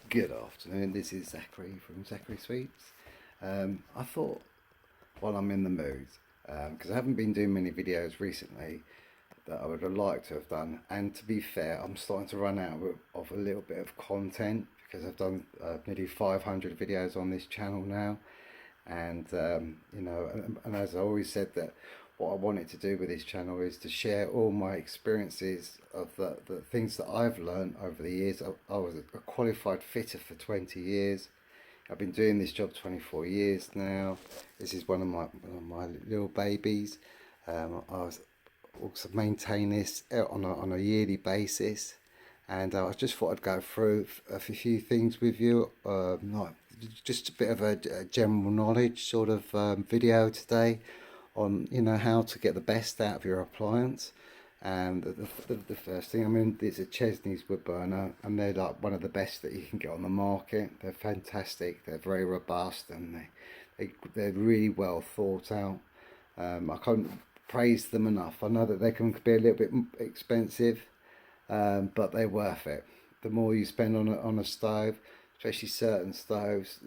Good afternoon, this is Zachary from Zachary Sweets. I thought while I'm in the mood, because I haven't been doing many videos recently that I would have liked to have done, and to be fair, I'm starting to run out of a little bit of content because I've done nearly 500 videos on this channel now, and and as I always said, that what I wanted to do with this channel is to share all my experiences of the things that I've learned over the years. I was a qualified fitter for 20 years. I've been doing this job 24 years now. This is one of my little babies. I was also maintain this on a yearly basis, and I just thought I'd go through a few things with you, like just a bit of a general knowledge sort of video today on how to get the best out of your appliance. And the first thing, I mean, it's a Chesney's wood burner, and they're like one of the best that you can get on the market. They're fantastic. They're very robust, and they're really well thought out. I can't praise them enough. I know that they can be a little bit expensive, but they're worth it. The more you spend on a stove, especially certain stoves,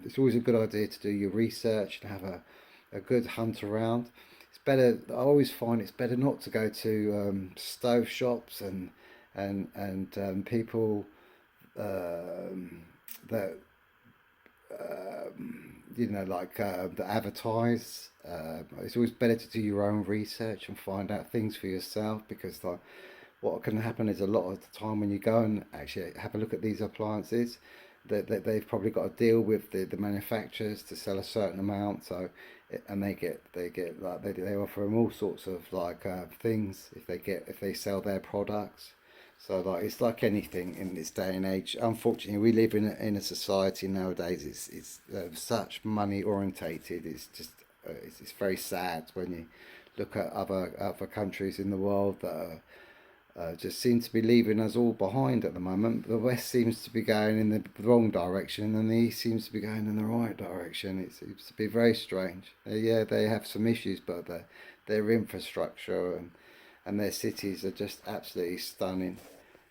it's always a good idea to do your research and have a good hunt around. It's better. I always find it's better not to go to stove shops and people that that advertise. It's always better to do your own research and find out things for yourself, because like what can happen is a lot of the time when you go and actually have a look at these appliances, that they've probably got a deal with the manufacturers to sell a certain amount. So and they get like they offer them all sorts of like things if they sell their products. So like it's like anything in this day and age. Unfortunately, we live in a society nowadays. It's such money orientated. It's just it's very sad when you look at other countries in the world that are just seem to be leaving us all behind at the moment. The West seems to be going in the wrong direction, and the East seems to be going in the right direction. It seems to be very strange. Yeah, they have some issues, but their infrastructure and their cities are just absolutely stunning.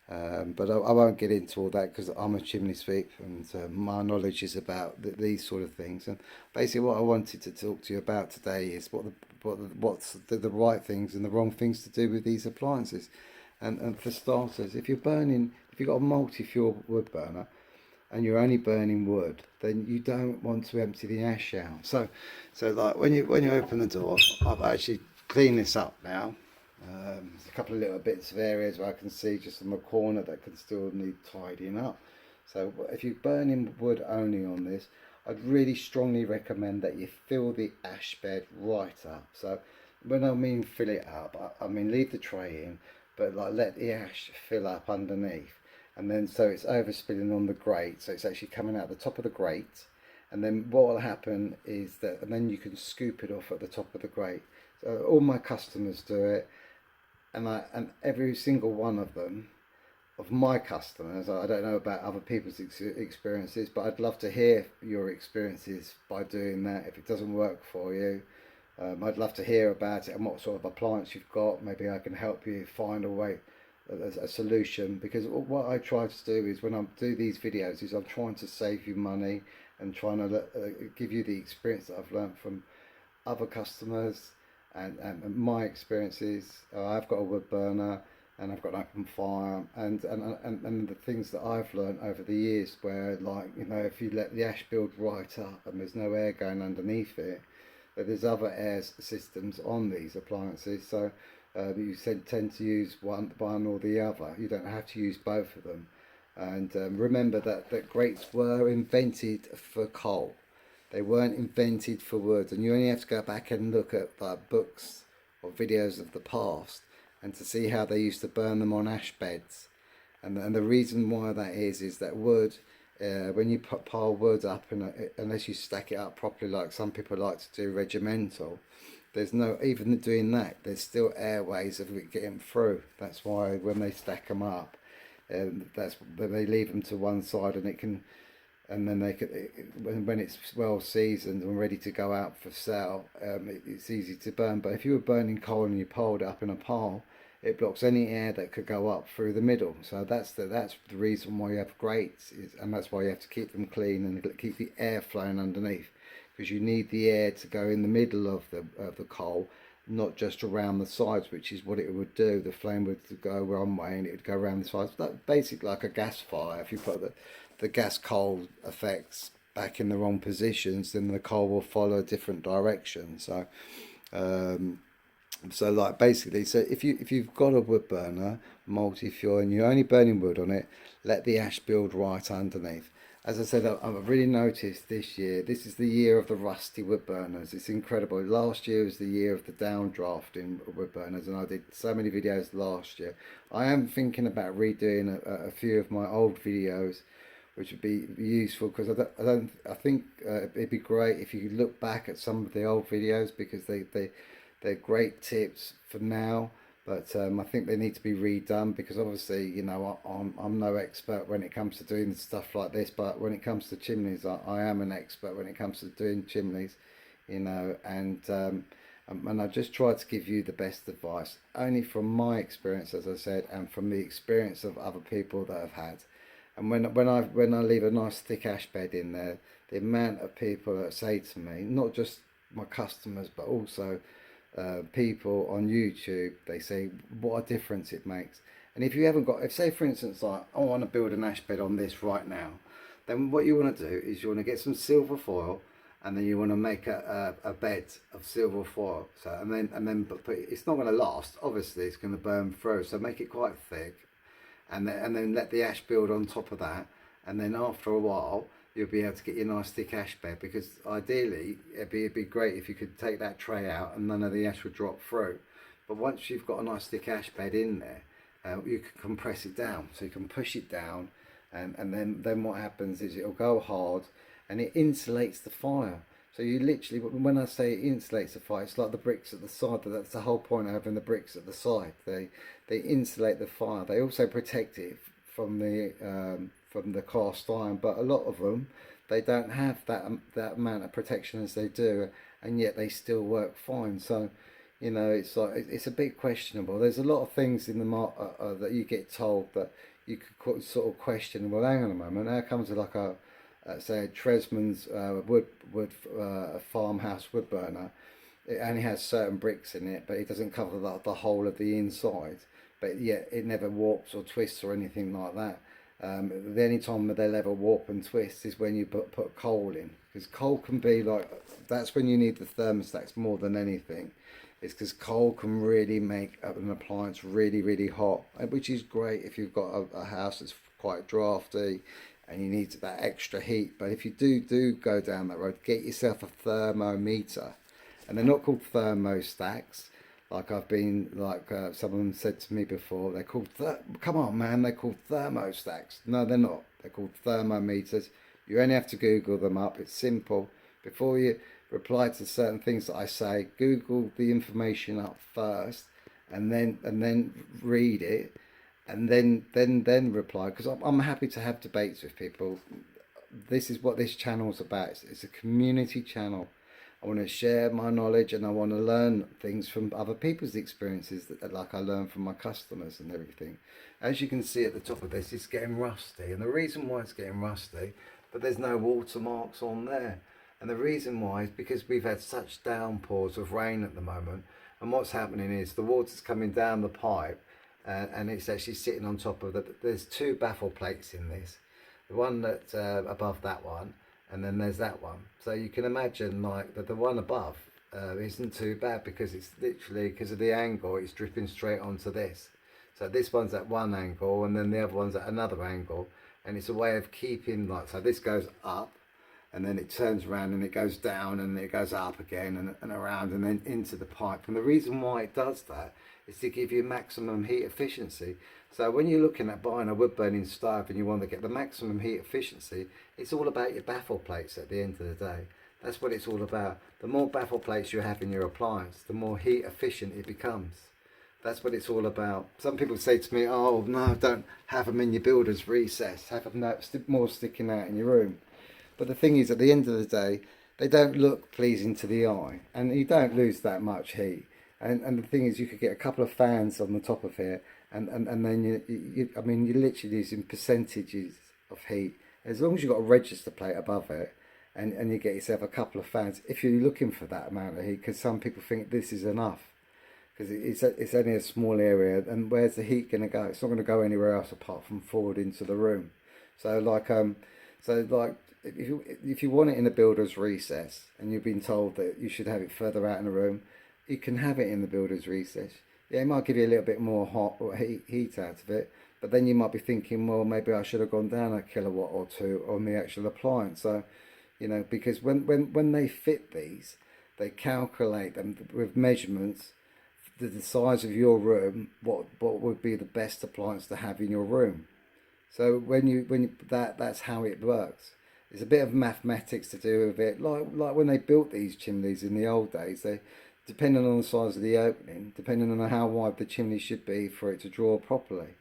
But I won't get into all that because I'm a chimney sweep, and my knowledge is about these sort of things. And basically, what I wanted to talk to you about today is what's the right things and the wrong things to do with these appliances. And for starters, if you've got a multi-fuel wood burner and you're only burning wood, then you don't want to empty the ash out. So like when you open the door, I've actually cleaned this up now. There's a couple of little bits of areas where I can see just on the corner that can still need tidying up. So if you're burning wood only on this, I'd really strongly recommend that you fill the ash bed right up. So when I mean fill it up, I mean leave the tray in, but like let the ash fill up underneath, and then so it's overspilling on the grate, so it's actually coming out the top of the grate. And then what will happen is that, and then you can scoop it off at the top of the grate. So all my customers do it, and every single one of them, of my customers, I don't know about other people's experiences, but I'd love to hear your experiences by doing that. If it doesn't work for you, I'd love to hear about it and what sort of appliance you've got. Maybe I can help you find a way, a solution. Because what I try to do is when I do these videos is I'm trying to save you money and trying to give you the experience that I've learned from other customers and my experiences. I've got a wood burner and I've got an open fire, and the things that I've learned over the years, where like if you let the ash build right up and there's no air going underneath it, but there's other air systems on these appliances, so you tend to use one or the other. You don't have to use both of them. And remember that grates were invented for coal. They weren't invented for wood, and you only have to go back and look at like books or videos of the past and to see how they used to burn them on ash beds. And the reason why that is that wood, when you pile wood up, unless you stack it up properly, like some people like to do regimental, there's no, even doing that, there's still airways of it getting through. That's why when they stack them up, that's they leave them to one side, and it can, and then they could, when it's well seasoned and ready to go out for sale, it's easy to burn. But if you were burning coal and you piled it up in a pile, it blocks any air that could go up through the middle. So that's the reason why you have grates, and that's why you have to keep them clean and keep the air flowing underneath, because you need the air to go in the middle of the coal, not just around the sides, which is what it would do. The flame would go one way and it would go around the sides. That basically like a gas fire. If you put the gas coal effects back in the wrong positions, then the coal will follow a different direction. Um, so like basically, so if you've got a wood burner, multi-fuel, and you're only burning wood on it, let the ash build right underneath. As I said, I've really noticed this year, this is the year of the rusty wood burners. It's incredible. Last year was the year of the downdrafting wood burners, and I did so many videos last year. I am thinking about redoing a few of my old videos, which would be useful, because I think it'd be great if you could look back at some of the old videos, because they're great tips for now, but I think they need to be redone, because obviously, you know, I'm no expert when it comes to doing stuff like this, but when it comes to chimneys, I am an expert when it comes to doing chimneys, you know, and I just try to give you the best advice, only from my experience, as I said, and from the experience of other people that have had. And when I leave a nice thick ash bed in there, the amount of people that say to me, not just my customers, but also people on YouTube, they say what a difference it makes. And if you haven't got, if say for instance, like I want to build an ash bed on this right now, then what you want to do is you want to get some silver foil, and then you want to make a bed of silver foil. So but it's not going to last. Obviously, it's going to burn through. So make it quite thick, and then let the ash build on top of that, and then after a while you'll be able to get your nice thick ash bed, because ideally it'd be great if you could take that tray out and none of the ash would drop through. But once you've got a nice thick ash bed in there, you can compress it down, so you can push it down, and then what happens is it'll go hard and it insulates the fire. So you literally, when I say it insulates the fire, it's like the bricks at the side. That's the whole point of having the bricks at the side. They insulate the fire. They also protect it from the cast iron. But a lot of them, they don't have that amount of protection as they do, and yet they still work fine. So, you know, it's like it's a bit questionable. There's a lot of things in the that you get told that you could sort of question. Well, hang on a moment. How comes it like a say Tresman's wood farmhouse wood burner? It only has certain bricks in it, but it doesn't cover the whole of the inside. But yet it never warps or twists or anything like that. The only time that they'll ever warp and twist is when you put coal in, because coal can be like, that's when you need the thermostats more than anything. It's because coal can really make an appliance really, really hot, which is great if you've got a house that's quite drafty and you need that extra heat. But if you do go down that road, get yourself a thermometer. And they're not called thermostats, someone said to me before. They're called come on man, they're called thermostats. No, they're not. They're called thermometers. You only have to Google them up. It's simple. Before you reply to certain things that I say, Google the information up first, and then read it, and then reply, because I'm happy to have debates with people. This is what this channel's about. It's a community channel. I want to share my knowledge, and I want to learn things from other people's experiences, like I learn from my customers and everything. As you can see at the top of this, it's getting rusty, and the reason why it's getting rusty, but there's no watermarks on there. And the reason why is because we've had such downpours of rain at the moment, and what's happening is the water's coming down the pipe, and it's actually sitting on top of there's two baffle plates in this. The one that's above that one, and then there's that one. So you can imagine like that the one above isn't too bad, because it's literally, because of the angle, it's dripping straight onto this. So this one's at one angle and then the other one's at another angle, and it's a way of keeping, like, so this goes up and then it turns around and it goes down and it goes up again and around and then into the pipe. And the reason why it does that is to give you maximum heat efficiency. So when you're looking at buying a wood burning stove and you want to get the maximum heat efficiency, it's all about your baffle plates at the end of the day. That's what it's all about. The more baffle plates you have in your appliance, the more heat efficient it becomes. That's what it's all about. Some people say to me, oh no, don't have them in your builder's recess, have them more sticking out in your room. But the thing is, at the end of the day, they don't look pleasing to the eye, and you don't lose that much heat. And the thing is, you could get a couple of fans on the top of here, and then I mean, you're literally using percentages of heat. As long as you've got a register plate above it, and you get yourself a couple of fans, if you're looking for that amount of heat, because some people think this is enough, because it's only a small area, and where's the heat going to go? It's not going to go anywhere else apart from forward into the room. So like if you want it in a builder's recess and you've been told that you should have it further out in the room, you can have it in the builder's recess. Yeah, it might give you a little bit more hot or heat out of it, but then you might be thinking, well, maybe I should have gone down a kilowatt or two on the actual appliance. So, because when they fit these, they calculate them with measurements, the size of your room, what would be the best appliance to have in your room. So that's how it works. There's a bit of mathematics to do with it. Like when they built these chimneys in the old days, they, depending on the size of the opening, depending on how wide the chimney should be for it to draw properly.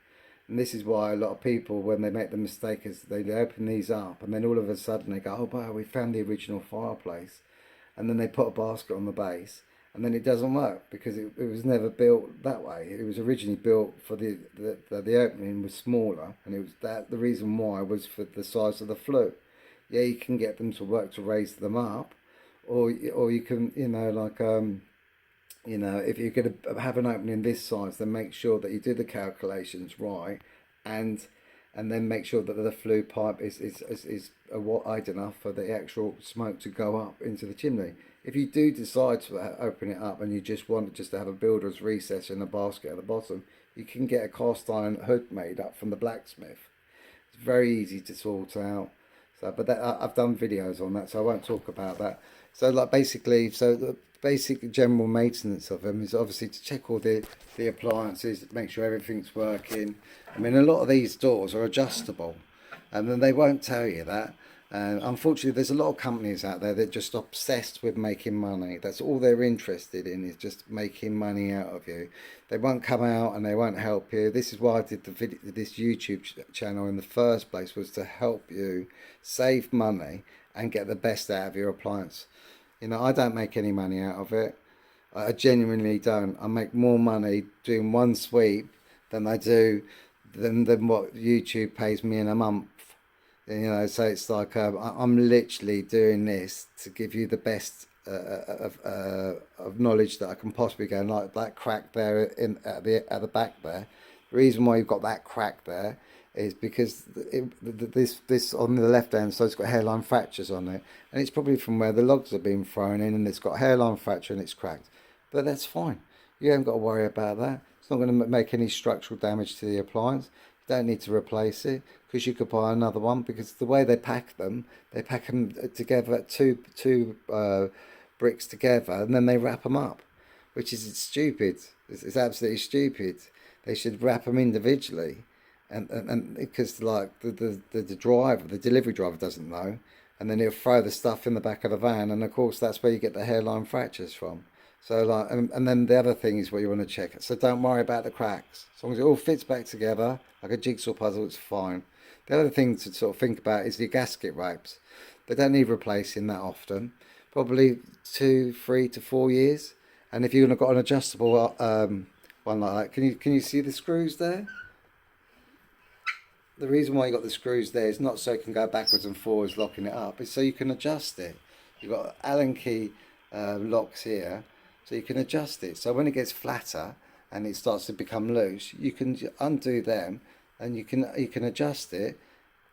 And this is why a lot of people, when they make the mistake, is they open these up and then all of a sudden they go, oh wow, we found the original fireplace. And then they put a basket on the base, and then it doesn't work because it was never built that way. It was originally built for the opening was smaller, and it was the reason why was for the size of the flue. Yeah, you can get them to work to raise them up, or you can, if you're going to have an opening this size, then make sure that you do the calculations right, and then make sure that the flue pipe is wide enough for the actual smoke to go up into the chimney. If you do decide to open it up and you just want to have a builder's recess in a basket at the bottom, you can get a cast iron hood made up from the blacksmith. It's very easy to sort out. So, but I've done videos on that, so I won't talk about that. So, the basic general maintenance of them is obviously to check all the appliances, make sure everything's working. I mean, a lot of these doors are adjustable, and then they won't tell you that. And unfortunately, there's a lot of companies out there that are just obsessed with making money. That's all they're interested in, is just making money out of you. They won't come out and they won't help you. This is why I did this YouTube channel in the first place, was to help you save money and get the best out of your appliance. I don't make any money out of it. I genuinely don't. I make more money doing one sweep than I do than what YouTube pays me in a month. So it's like I'm literally doing this to give you the best of knowledge that I can possibly get. And like that crack there at the back there, the reason why you've got that crack there is because this on the left hand side, it's got hairline fractures on it, and it's probably from where the logs have been thrown in, and it's got hairline fracture and it's cracked. But that's fine. You haven't got to worry about that. It's not going to make any structural damage to the appliance. You don't need to replace it, because you could buy another one, because the way they pack them together, two bricks together, and then they wrap them up, which is stupid. It's absolutely stupid. They should wrap them individually, and because like the driver, the delivery driver doesn't know, and then he'll throw the stuff in the back of the van, and of course that's where you get the hairline fractures from. So and then the other thing is what you want to check. So don't worry about the cracks. As long as it all fits back together like a jigsaw puzzle, it's fine. The other thing to sort of think about is the gasket ropes. They don't need replacing that often. Probably 2, 3 to 4 years. And if you've got an adjustable one like that, can you see the screws there? The reason why you got the screws there is not so it can go backwards and forwards locking it up. It's so you can adjust it. You've got Allen key locks here, so you can adjust it. So when it gets flatter and it starts to become loose, you can undo them, and you can adjust it,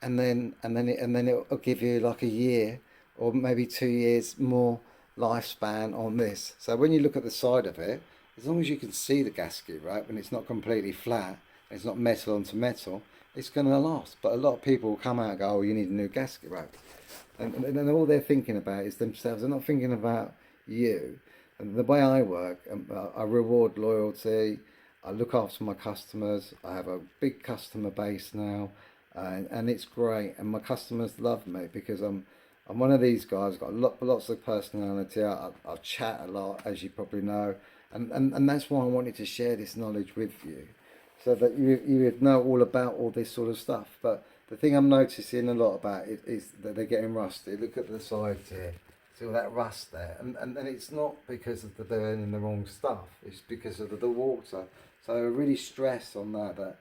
and then it'll give you like a year or maybe 2 years more lifespan on this. So when you look at the side of it, as long as you can see the gasket rope and it's not completely flat, it's not metal onto metal, it's going to last. But a lot of people will come out and go, oh, you need a new gasket rope, and then all they're thinking about is themselves. They're not thinking about you. And the way I work, I reward loyalty. I look after my customers. I have a big customer base now, and it's great. And my customers love me because I'm one of these guys. Got lots of personality. I chat a lot, as you probably know, and that's why I wanted to share this knowledge with you, so that you would know all about all this sort of stuff. But the thing I'm noticing a lot about it is that they're getting rusty. Look at the sides here. See all that rust there, and it's not because of the burning the wrong stuff. It's because of the water. So I really stress on that. That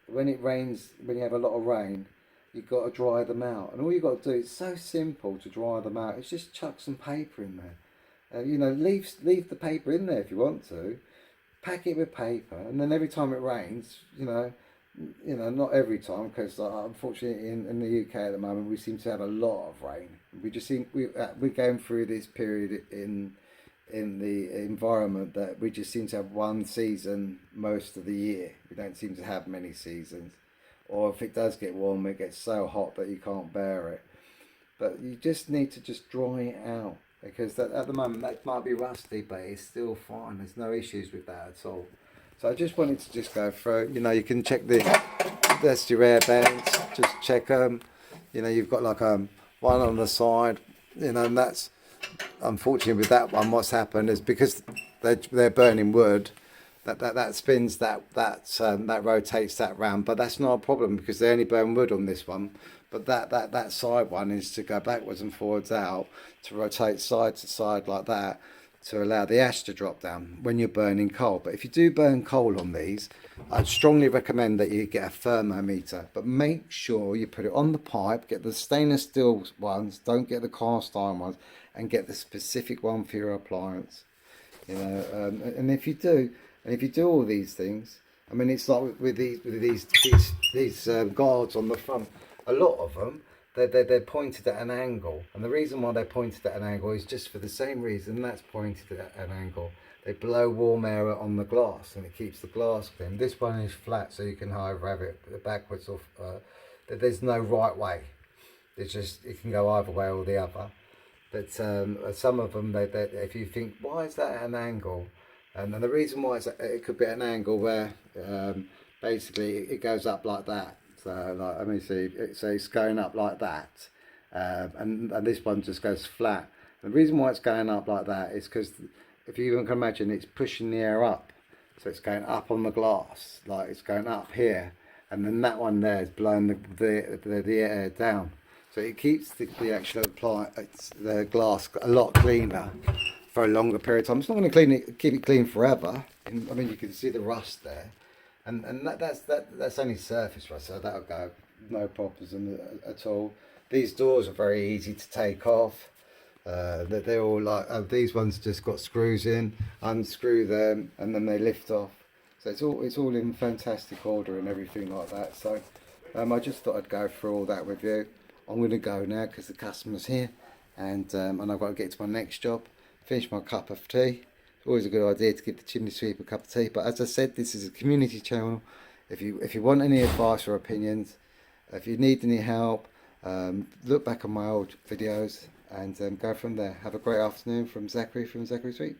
when it rains, when you have a lot of rain, you've got to dry them out. And all you've got to do, it's so simple to dry them out. It's just chuck some paper in there. You know, leave the paper in there if you want to. Pack it with paper, and then every time it rains, not every time, because unfortunately in the UK at the moment we seem to have a lot of rain. We just seem we're going through this period in the environment that we just seem to have one season most of the year. We don't seem to have many seasons, or if it does get warm, it gets so hot that you can't bear it. But you just need to just dry it out, because at the moment that might be rusty, but it's still fine. There's no issues with that at all. So I just wanted to just go through. You can check that's your air vents. Just check them. You've got like one on the side. And that's unfortunately with that one. What's happened is because they're burning wood, that spins that rotates that round. But that's not a problem because they only burn wood on this one. But that side one is to go backwards and forwards out, to rotate side to side like that, to allow the ash to drop down when you're burning coal. But if you do burn coal on these, I'd strongly recommend that you get a thermometer, but make sure you put it on the pipe. Get the stainless steel ones, don't get the cast iron ones, and get the specific one for your appliance. And if you do all these things, I mean, it's like with these guards on the front. A lot of them, they're pointed at an angle, and the reason why they're pointed at an angle is just for the same reason that's pointed at an angle. They blow warm air on the glass, and it keeps the glass clean. This one is flat, so you can either have it backwards or there's no right way. It's just it can go either way or the other. But some of them, if you think, why is that at an angle? And the reason why it could be at an angle where basically it goes up like that. So let me see. So it's going up like that, and this one just goes flat. The reason why it's going up like that is because if you even can imagine, it's pushing the air up, so it's going up on the glass, like it's going up here, and then that one there is blowing the air down. So it keeps the actual the glass a lot cleaner for a longer period of time. It's not going to keep it clean forever. I mean, you can see the rust there. And that's only surface rust, so that'll go, no problems at all. These doors are very easy to take off. They're all like these ones just got screws in. Unscrew them and then they lift off. So it's all in fantastic order and everything like that. So I just thought I'd go through all that with you. I'm going to go now because the customer's here, and I've got to get to my next job. Finish my cup of tea. Always a good idea to give the chimney sweep a cup of tea. But as I said, this is a community channel. If you want any advice or opinions, if you need any help, look back on my old videos and go from there. Have a great afternoon from Zachary Sweet.